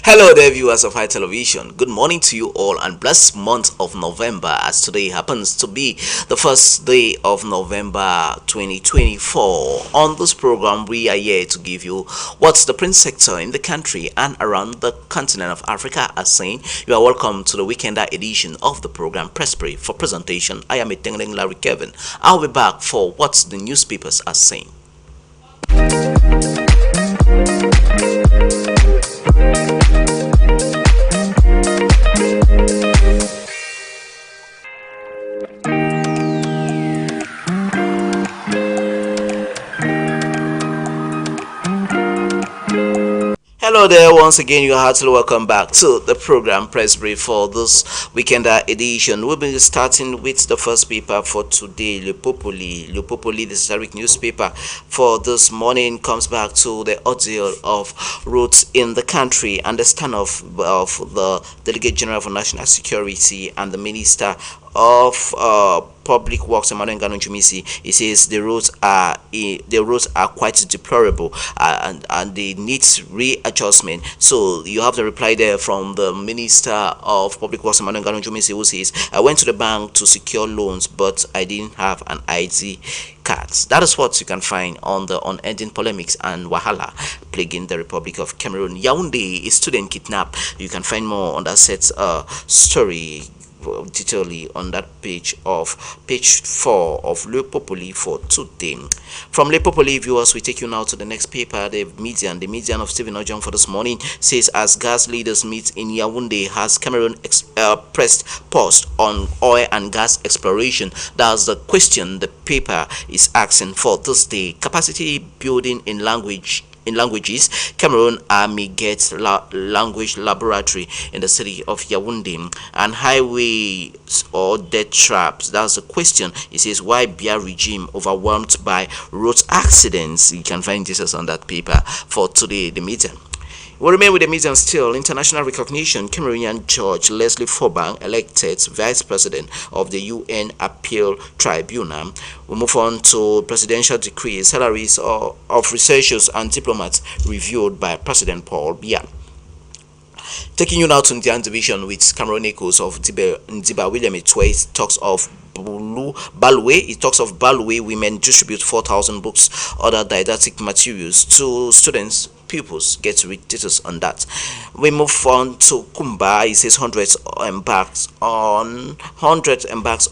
Hello there, viewers of High Television. Good morning to you all and blessed month of November, as today happens to be the first day of November 2024. On this program, we are here to give you what's the print sector in the country and around the continent of Africa are saying. You are welcome to the weekender edition of the program Press Brief. For presentation, I am Etengling Larry Kevin. I'll be back for what the newspapers are saying. Hello there, once again, you're heartily welcome back to the program Press Brief for this weekender edition. We'll be starting with the first paper for today, Le Populi. Le Populi, the historic newspaper for this morning, comes back to the ordeal of roads in the country and the standoff of the Delegate General for National Security and the Minister of Public Works, Emmanuel Ngano Jumisi. He says the roads are quite deplorable and they need readjustment. So you have the reply there from the Minister of Public Works, Emmanuel Ngano Jumisi, who says, "I went to the bank to secure loans, but I didn't have an ID card." That is what you can find on the unending polemics and wahala plaguing the Republic of Cameroon. Yaoundé, a student kidnapped. You can find more on that set story detailedly on that page 4 of Le Populi for today. From Le Populi, viewers, we take you now to the next paper, the Median of Stephen Ojong for this morning says, as gas leaders meet in Yaoundé, has Cameroon pressed pause on oil and gas exploration? That's the question the paper is asking for this day. Capacity building in languages, Cameroon Army gets language laboratory in the city of Yaoundé, and highways or death traps. That's the question. It says, why Biya regime overwhelmed by road accidents? You can find this on that paper for today, the media. We remain with the media still. International recognition. Cameroonian Judge Leslie Fobang elected Vice President of the UN Appeal Tribunal. We move on to presidential decree. Salaries of researchers and diplomats reviewed by President Paul Biya. Taking you now to Indian division with Cameroon Echoes of Ndiba William Etwe talks of Balwe. It talks of Balwe women distribute 4,000 books, other didactic materials to students. Pupils get read details on that. We move on to Kumba. It says hundreds embarks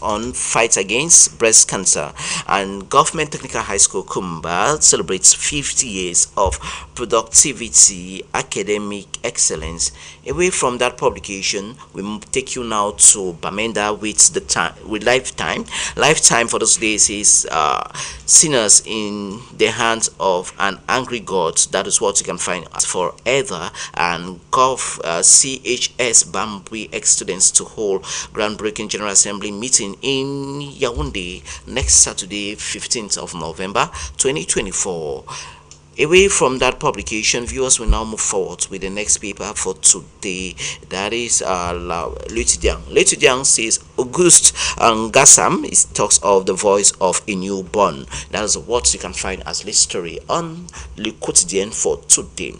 on fight against breast cancer, and Government Technical High School Kumba celebrates 50 years of productivity, academic excellence. Away from that publication, we take you now to Bamenda with Lifetime for those days is sinners in the hands of an angry God. That is what you can find for Ether and Gov CHS Bambui ex-students to hold groundbreaking General Assembly meeting in Yaoundé next Saturday, 15th of November 2024. Away from that publication, viewers will now move forward with the next paper for today. That is Letidiang. Letidiang says Auguste Ngassam talks of the voice of a newborn. That is what you can find as lead story on Le Quotidien for today.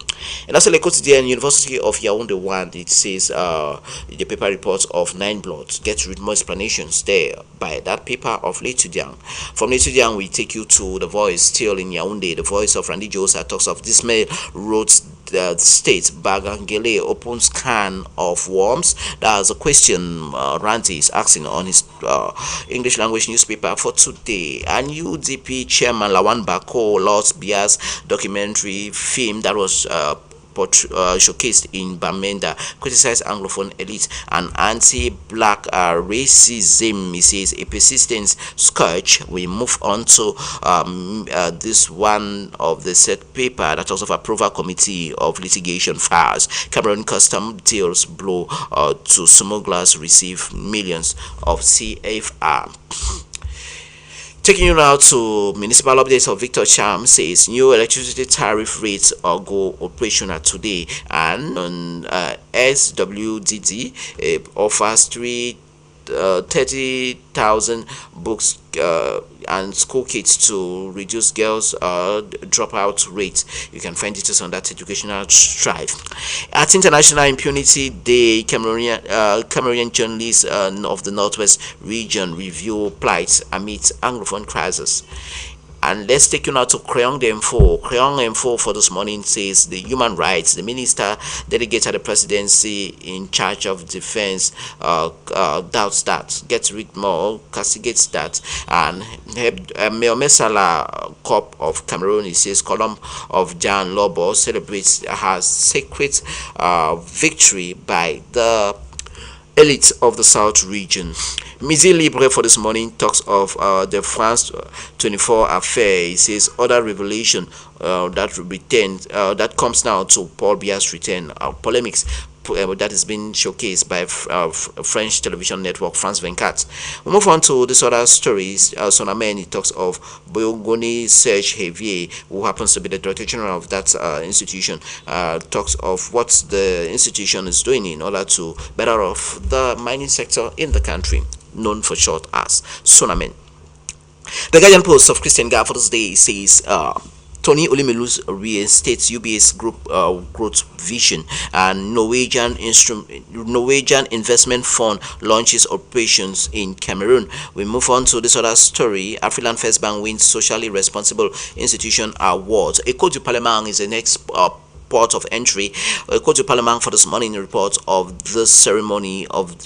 And also Le Quotidien, University of Yaoundé 1, it says the paper reports of 9 bloods. Get to read more explanations there by that paper of Letidiang. From Letidiang, we take you to the voice still in Yaoundé, the voice of Randy Josa talks of dismay roads the state. Bagangele opens can of worms. That's a question Randy is asking on his English language newspaper for today. And UDP chairman Lawan Bako lost Bia's documentary film that was showcased in Bamenda, criticized Anglophone elite and anti-black racism. He says a persistent scourge. We move on to this one of the set paper that also of approval committee of litigation files. Cameroon custom deals blow to smugglers receive millions of CFR. Taking you now to municipal updates of Victor Cham says new electricity tariff rates go operational today, and SWDD offers 3 30,000 books and school kits to reduce girls' dropout rate. You can find details on that educational strive. At International Impunity Day, Cameroonian journalists of the Northwest region review plight amid Anglophone crisis. And let's take you now to Creon Info. Creon Info for this morning says the human rights, the minister delegated at the presidency in charge of defense doubts that, gets rid more, castigates that, and Meomesala Corp of Cameroon, he says, column of Jan Lobo celebrates her sacred victory by the elite of the South region. Midi Libre for this morning talks of the France 24 affair. He says other revelation that comes now to Paul Biya's return. Polemics that is being showcased by French television network France 24. We move on to this other stories. Sonamen, he talks of Boyogoni Serge Javier, who happens to be the director general of that institution. Talks of what the institution is doing in order to better off the mining sector in the country, known for short as Sonamen. The Guardian Post of Christian Guy for this day says Tony Olimelu's reinstates UBS Group growth vision, and Norwegian Investment Fund launches operations in Cameroon. We move on to this other story. Afriland First Bank wins Socially Responsible Institution Award. Ecole du Parlement is the next port of entry. Ecole du Parlement for this morning report of the ceremony of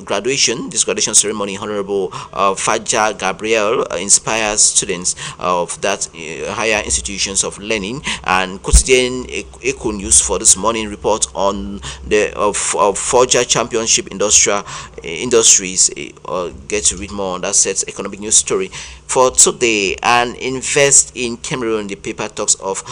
graduation. This graduation ceremony, Honorable Faja Gabriel inspires students of that higher institutions of learning. And Quotidian Eco News for this morning report on the Forger Championship Industries. Get to read more on that set's economic news story for today. And Invest in Cameroon, the paper talks of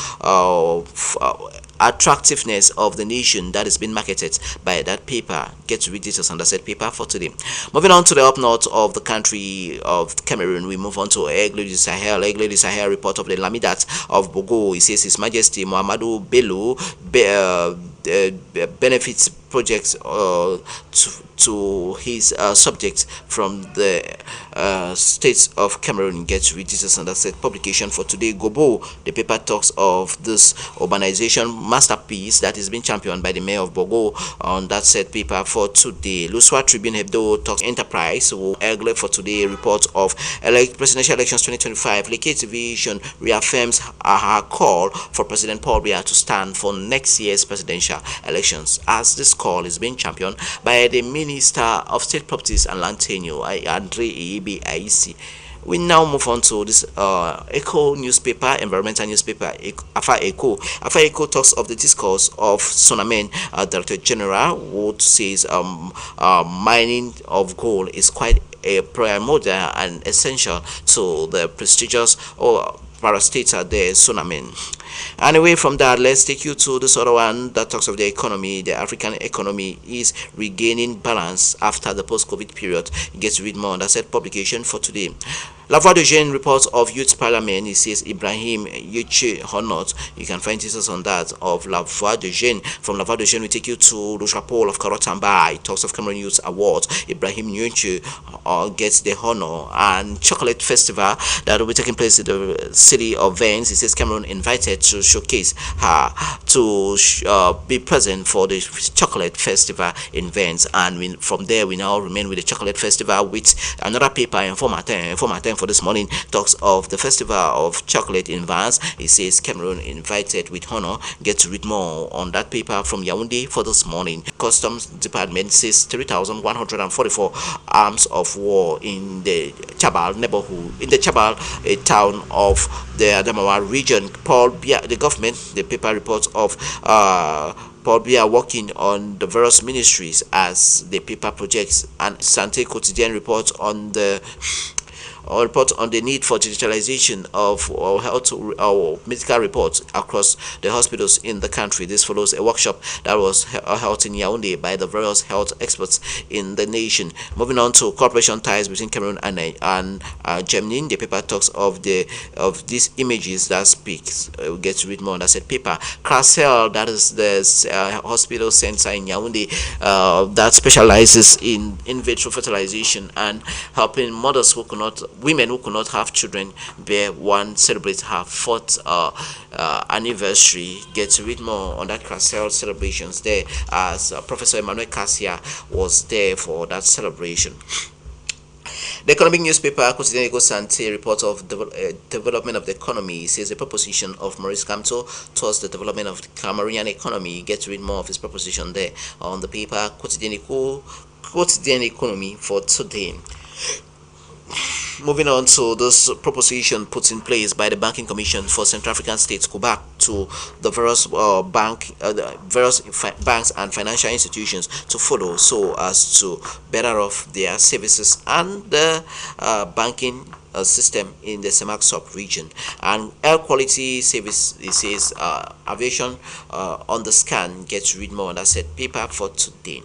attractiveness of the nation that is being marketed by that paper. Get to read details on the said paper for today. Moving on to the up north of the country of Cameroon, we move on to Aigle du Sahel. Aigle du Sahel report of the Lamidat of Bogo. He says His Majesty Muhammadu Bello benefits projects to his subjects from the states of Cameroon. Gets registered under said publication for today. Gobo, the paper talks of this urbanization masterpiece that is being championed by the mayor of Bogo on that said paper for today. Luswa Tribune Hebdo talks enterprise. Egle for today report of presidential elections 2025. Lekki Vision reaffirms her call for President Paul Biya to stand for next year's presidential elections, as this call is being championed by the Minister of State Properties and Land Tenure, Andre Ebe Aisi. We now move on to this Echo newspaper, environmental newspaper, Afa Echo. Afa Echo talks of the discourse of Sonamen, Director General, who says mining of gold is quite a primordial and essential to the prestigious parastatal there, Sonamen. Anyway, from that, let's take you to this other one that talks of the economy. The African economy is regaining balance after the post-COVID period. You get to read more on that said publication for today. La Voix de Jeune reports of Youth Parliament. It says Ibrahim Yuche Honot. You can find details on that of La Voix de Jeune. From La Voix de Jeune, we take you to the Chapeau of Karotamba. It talks of Cameroon Youth Award. Ibrahim Yuche gets the honor. And Chocolate Festival that will be taking place in the city of Vence. It says Cameroon invited to showcase her to be present for the Chocolate Festival in Vence. And from there, we now remain with the Chocolate Festival with another paper, Informatin for this morning talks of the festival of chocolate in Vance. It says Cameroon invited with honor. Get to read more on that paper from Yaoundé for this morning. Customs Department says 3,144 arms of war in the Chabal neighborhood, in the Chabal, a town of the Adamawa region. Paul Biya, the government, the paper reports of Paul Biya working on the various ministries as the paper projects, and Sante Quotidien reports on the or report on the need for digitalization of health or medical reports across the hospitals in the country. This follows a workshop that was held in Yaoundé by the various health experts in the nation. Moving on to cooperation ties between Cameroon and Germany, the paper talks of these images that speaks. We get to read more on that said paper. Crasel, that is the hospital center in Yaoundé that specializes in vitro fertilization and helping mothers women who could not have children bear one, celebrate her fourth anniversary. Get to read more on that Crasel celebrations there, as Professor Emmanuel Cassia was there for that celebration. The economic newspaper Quotidian Sante reports of development of the economy. It says the proposition of Maurice Kamto towards the development of the Cameroonian economy. Get to read more of his proposition there on the paper Quotidian Economy for today. Moving on to this proposition put in place by the Banking Commission for Central African States, COBAC, to the various banks and financial institutions to follow, so as to better off their services and the banking system in the CEMAC sub-region. And air quality service, it says aviation on the scan. Get to read more on that said paper for today.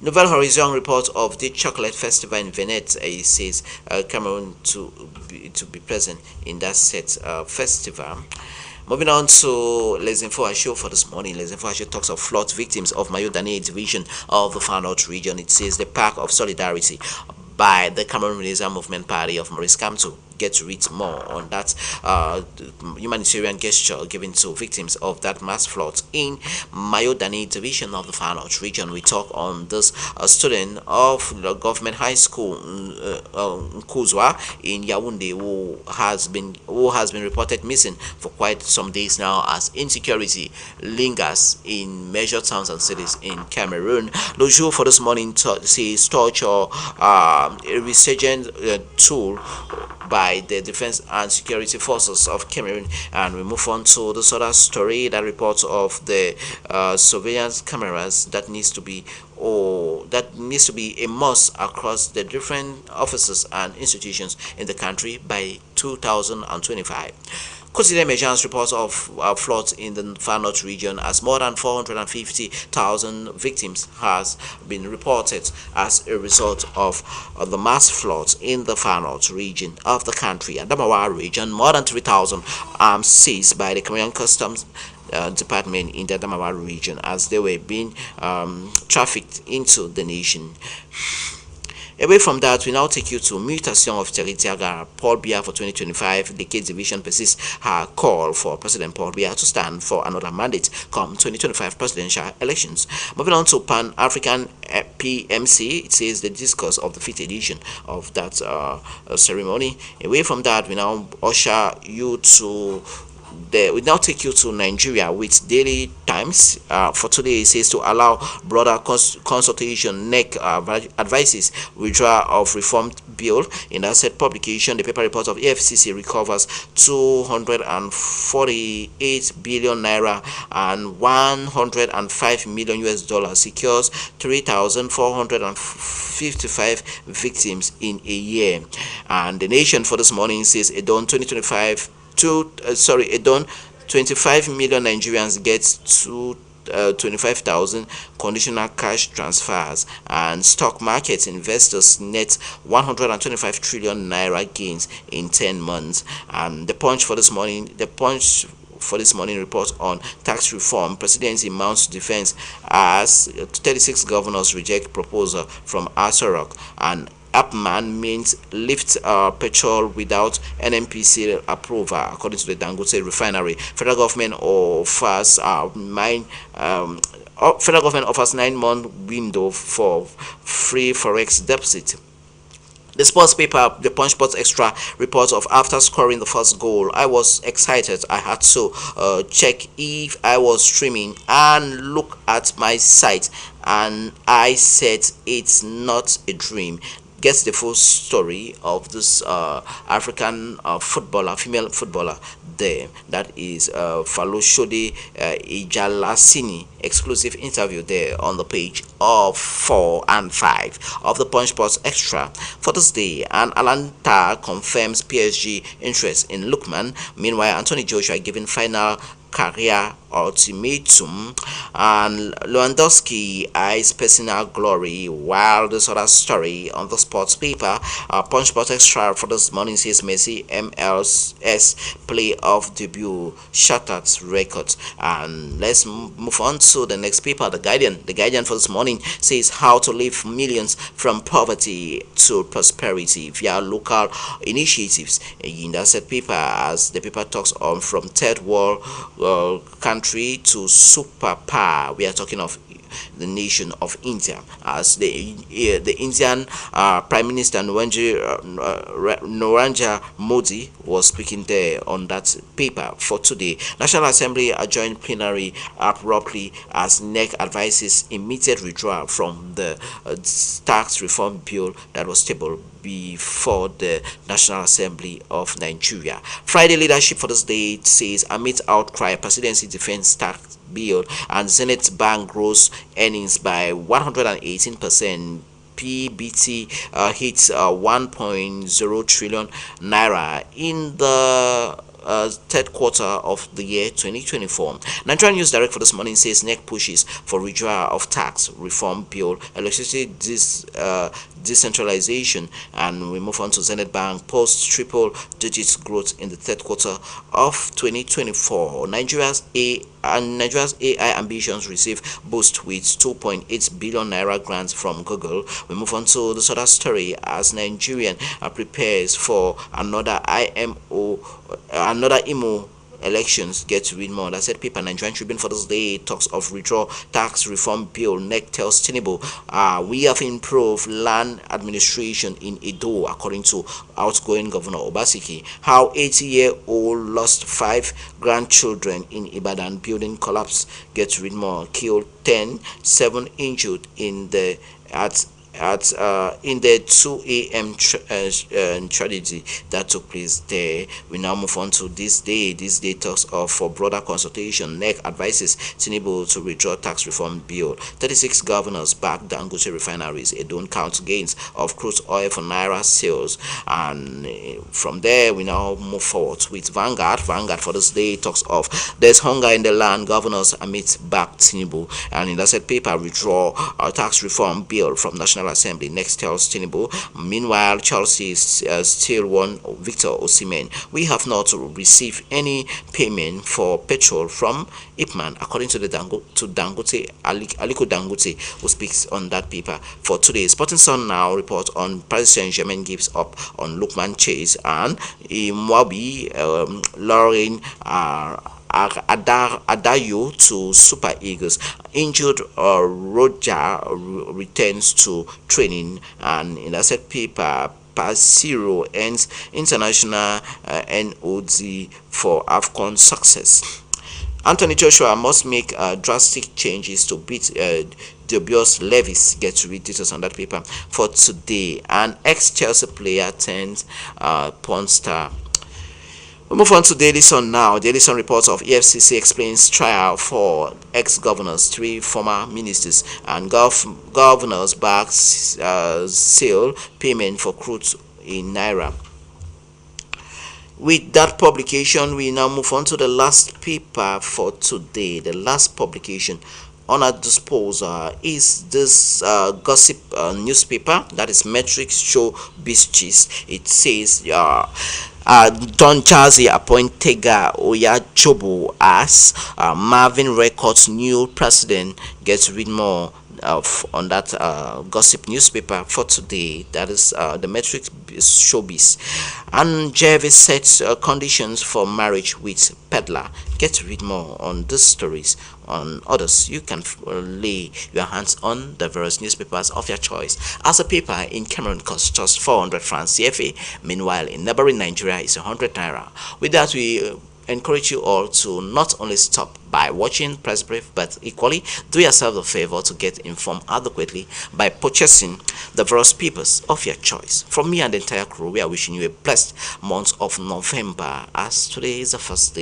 Nouvelle Horizon report of the chocolate festival in Venet. It says Cameroon to be present in that set festival. Moving on to Les Info Show for this morning. Les Info Show talks of flood victims of Mayo-Dane division of the Far North region. It says the Park of Solidarity by the Cameroon Renaissance Movement Party of Maurice Kamto. Get to read more on that humanitarian gesture given to victims of that mass flood in Mayo-Dane division of the Far North region. We talk on this student of the government high school Nkuzwa in Yaoundé who has been reported missing for quite some days now, as insecurity lingers in major towns and cities in Cameroon. Le Jour for this morning says torture a resurgent tool by the Defense and Security Forces of Cameroon. And we move on to this other story that reports of the surveillance cameras that needs to be a must across the different offices and institutions in the country by 2025. Quotidian Emergence reports of floods in the Far North region, as more than 450,000 victims has been reported as a result of the mass floods in the Far North region of the country. And Adamawa region, more than 3,000 arms seized by the Cameroon Customs Department in the Adamawa region as they were being trafficked into the nation. Away from that, we now take you to Mutation of Thierry Diaga. Paul Biya for 2025. The Case Division persists her call for President Paul Biya to stand for another mandate come 2025 presidential elections. Moving on to Pan-African PMC, it says the discourse of the 5th edition of that ceremony. Away from that, we now usher you to we now take you to Nigeria with Daily Times. For today, it says to allow broader consultation. NEC advises withdrawal of reformed bill. In that said publication, the paper report of AFCC recovers 248 billion naira and 105 million US dollars, secures 3,455 victims in a year. And the Nation for this morning says a dawn 2025 25 million Nigerians get to 25,000 conditional cash transfers, and stock market investors net 125 trillion naira gains in 10 months. And the Punch for this morning reports on tax reform. Presidency mounts defense as 36 governors reject proposal from Asarok, and Upman means lift petrol without NNPC approval, according to the Dangote refinery. Federal government offers 9-month window for free forex deposit. The sports paper, the Punch Sports Extra, reports of after scoring the first goal, I was excited. I had to check if I was streaming and look at my site, and I said it's not a dream. gets the full story of this African footballer, female footballer there. That is Falushode Ijalasini. Exclusive interview there on the page of 4 and 5 of the Punch Sports Extra for this day. And Atlanta confirms PSG interest in Lookman. Meanwhile, Anthony Joshua giving final career ultimatum, and Lewandowski eyes personal glory. While this other story on the sports paper, Punch Sports Extra for this morning says Messi MLS playoff debut shattered records. And let's move on to the next paper, The Guardian. The Guardian for this morning says how to lift millions from poverty to prosperity via local initiatives. In that said paper, as the paper talks on from third world country to superpower, we are talking of the nation of India, as the Indian Prime Minister Narendra Modi was speaking there on that paper for today. National Assembly adjourned plenary abruptly as NEC advises immediate withdrawal from the tax reform bill that was tabled before the National Assembly of Nigeria. Friday leadership for this day says amid outcry, presidency defends tax bill, and Zenith Bank grows earnings by 118%. PBT hits 1.0 trillion naira in the third quarter of the year 2024. Nigerian News Direct for this morning says NEC pushes for withdrawal of tax reform bill, electricity decentralization, and we move on to Zenith Bank post triple digits growth in the third quarter of 2024. Nigeria's AI ambitions receive boost with 2.8 billion naira grants from Google. We move on to the other story as Nigerian prepares for another IMO elections. Get to read more. That said paper. Nigerian Tribune for this day talks of withdraw tax reform bill. NEC tells Tinubu we have improved land administration in Edo, according to outgoing Governor Obaseki. How 80-year-old lost 5 grandchildren in Ibadan building collapse. Get to read more. Killed 10, 7 injured in the in the 2 a.m. tragedy that took place there. We now move on to this day. This day talks of for broader consultation. NEC advises Tinubu to withdraw tax reform bill. 36 governors back Dangote refineries. They don't count gains of crude oil for naira sales. And from there, we now move forward with Vanguard. Vanguard for this day talks of there's hunger in the land. Governors amid back Tinubu. And in that said paper, withdraw tax reform bill from National Assembly. Next tells Tinubu. Meanwhile, Chelsea still won Victor Osimhen. We have not received any payment for petrol from Ipman, according to Dangote, Aliko Dangote, who speaks on that paper for today. Sporting Sun now report on Paris Saint-Germain gives up on Lookman Chase, and Mwabi Lauren Adayo to Super Eagles. Injured Roger returns to training, and in that said paper, Pasiro ends international NOD for AFCON success. Anthony Joshua must make drastic changes to beat dubious levies. Get to read details on that paper for today. An ex-Chelsea player turns porn star. We move on to Daily Sun now. Daily Sun reports of EFCC explains trial for ex-governors, 3 former ministers, and governors back sale payment for crude in naira. With that publication, we now move on to the last paper for today. The last publication on our disposal is this gossip newspaper, that is Metrics Show Gist. It says Don Jazzy appoint Tega Oyajobo as Marvin Records new president. Get to read more on that gossip newspaper for today. That is the Metrics Showbiz. And Jervis sets conditions for marriage with peddler. Get to read more on these stories. On others, you can lay your hands on the various newspapers of your choice. As a paper in Cameroon costs just 400 francs CFA, meanwhile in neighboring Nigeria is 100 naira. With that, we encourage you all to not only stop by watching Press Brief, but equally do yourself the favor to get informed adequately by purchasing the various papers of your choice. From me and the entire crew, we are wishing you a blessed month of November, as today is the first day